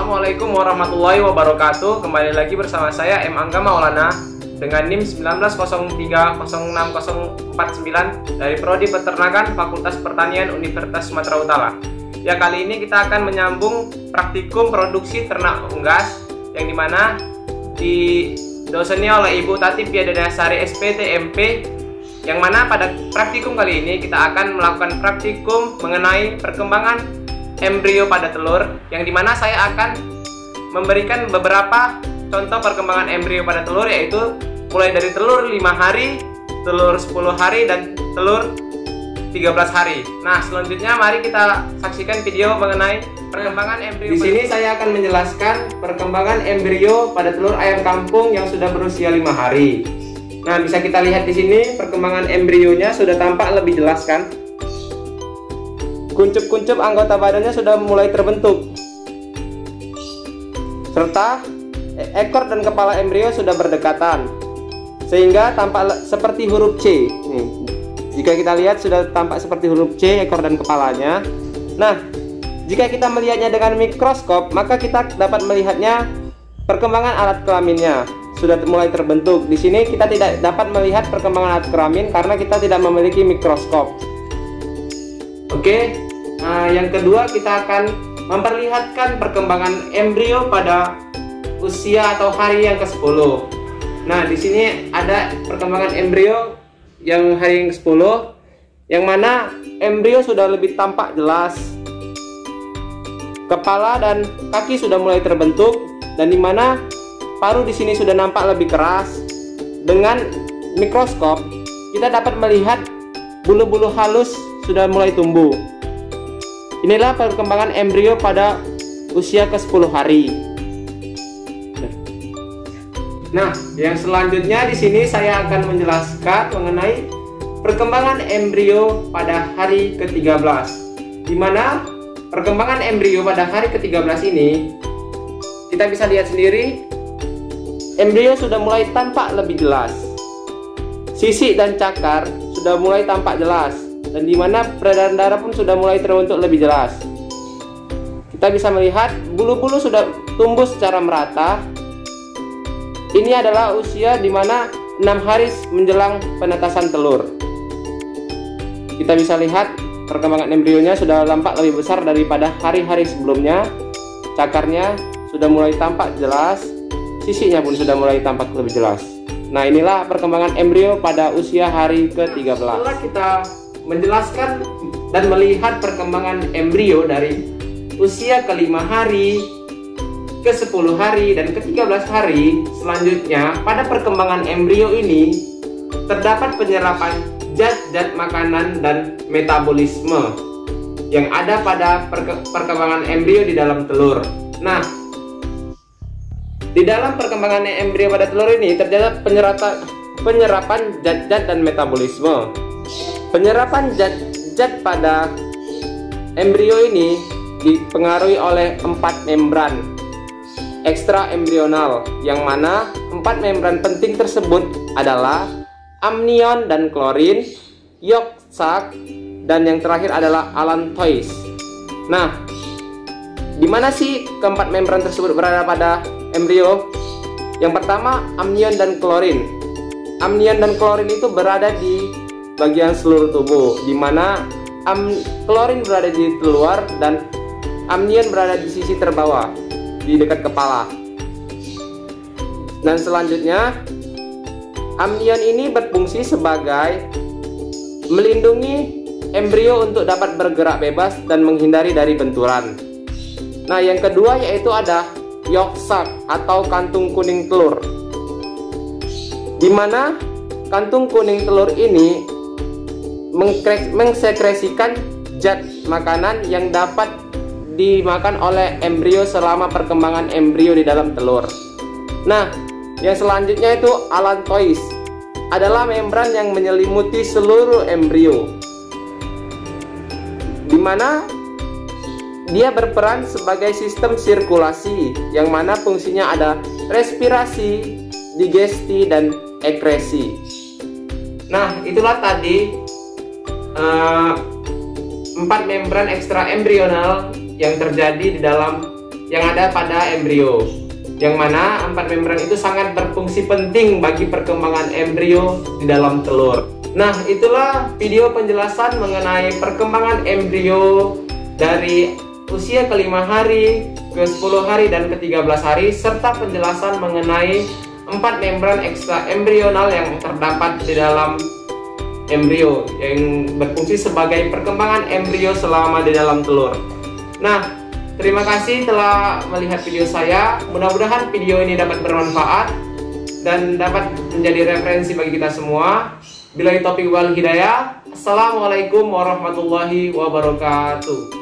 Assalamualaikum warahmatullahi wabarakatuh. Kembali lagi bersama saya M. Angga Maulana dengan NIM 190304049 dari Prodi Peternakan Fakultas Pertanian Universitas Sumatera Utara. Ya, kali ini kita akan menyambung praktikum produksi ternak unggas yang dimana didoseni oleh Ibu Tati Piadadasari SPT MP, yang mana pada praktikum kali ini kita akan melakukan praktikum mengenai perkembangan embrio pada telur, yang dimana saya akan memberikan beberapa contoh perkembangan embrio pada telur, yaitu mulai dari telur 5 hari, telur 10 hari, dan telur 13 hari. Nah, selanjutnya mari kita saksikan video mengenai perkembangan embrio. Di sini saya akan menjelaskan perkembangan embrio pada telur ayam kampung yang sudah berusia 5 hari. Nah, bisa kita lihat di sini perkembangan embrionya sudah tampak lebih jelas kan? Kuncup-kuncup anggota badannya sudah mulai terbentuk, serta ekor dan kepala embrio sudah berdekatan sehingga tampak seperti huruf C. Nih, jika kita lihat sudah tampak seperti huruf C ekor dan kepalanya. Nah, jika kita melihatnya dengan mikroskop, maka kita dapat melihatnya perkembangan alat kelaminnya sudah mulai terbentuk. Di sini kita tidak dapat melihat perkembangan alat kelamin karena kita tidak memiliki mikroskop. Oke, nah yang kedua kita akan memperlihatkan perkembangan embrio pada usia atau hari yang ke-10. Nah, di sini ada perkembangan embrio yang hari yang ke-10, yang mana embrio sudah lebih tampak jelas. Kepala dan kaki sudah mulai terbentuk, dan dimana paruh di sini sudah nampak lebih keras. Dengan mikroskop kita dapat melihat bulu-bulu halus sudah mulai tumbuh. Inilah perkembangan embrio pada usia ke-10 hari. Nah, yang selanjutnya di sini saya akan menjelaskan mengenai perkembangan embrio pada hari ke-13. Di mana perkembangan embrio pada hari ke-13 ini kita bisa lihat sendiri, embrio sudah mulai tampak lebih jelas. Sisik dan cakar sudah mulai tampak jelas, dan dimana peredaran darah pun sudah mulai terbentuk lebih jelas. Kita bisa melihat bulu-bulu sudah tumbuh secara merata. Ini adalah usia dimana 6 hari menjelang penetasan telur. Kita bisa lihat perkembangan embrionya sudah tampak lebih besar daripada hari-hari sebelumnya. Cakarnya sudah mulai tampak jelas, sisiknya pun sudah mulai tampak lebih jelas. Nah, inilah perkembangan embrio pada usia hari ke-13. Setelah kita menjelaskan dan melihat perkembangan embrio dari usia ke-5 hari, ke-10 hari, dan ke-13 hari, selanjutnya pada perkembangan embrio ini terdapat penyerapan zat-zat makanan dan metabolisme yang ada pada perkembangan embrio di dalam telur. Nah, di dalam perkembangan embrio pada telur ini terdapat penyerapan zat-zat dan metabolisme. Penyerapan zat-zat pada embrio ini dipengaruhi oleh 4 membran ekstra embrional, yang mana 4 membran penting tersebut adalah amnion dan klorin, yolk sac, dan yang terakhir adalah allantois. Nah, di mana sih keempat membran tersebut berada pada embrio? Yang pertama, amnion dan klorin. Amnion dan klorin itu berada di bagian seluruh tubuh, di mana klorin berada di luar dan amnion berada di sisi terbawah di dekat kepala. Dan selanjutnya, amnion ini berfungsi sebagai melindungi embrio untuk dapat bergerak bebas dan menghindari dari benturan. Nah, yang kedua yaitu ada yolk sac atau kantung kuning telur, di mana kantung kuning telur ini mengsekresikan zat makanan yang dapat dimakan oleh embrio selama perkembangan embrio di dalam telur. Nah, yang selanjutnya itu allantois, adalah membran yang menyelimuti seluruh embrio, di mana dia berperan sebagai sistem sirkulasi, yang mana fungsinya ada respirasi, digesti, dan ekresi. Nah, itulah tadi 4 membran ekstra embrional yang terjadi di dalam yang ada pada embrio, yang mana 4 membran itu sangat berfungsi penting bagi perkembangan embrio di dalam telur. Nah, itulah video penjelasan mengenai perkembangan embrio dari usia ke-5 hari, ke-10 hari, dan ke-13 hari, serta penjelasan mengenai 4 membran ekstra embrional yang terdapat di dalam embrio yang berfungsi sebagai perkembangan embrio selama di dalam telur. Nah, terima kasih telah melihat video saya. Mudah-mudahan video ini dapat bermanfaat dan dapat menjadi referensi bagi kita semua. Billahi taufiq wal hidayah. Assalamualaikum warahmatullahi wabarakatuh.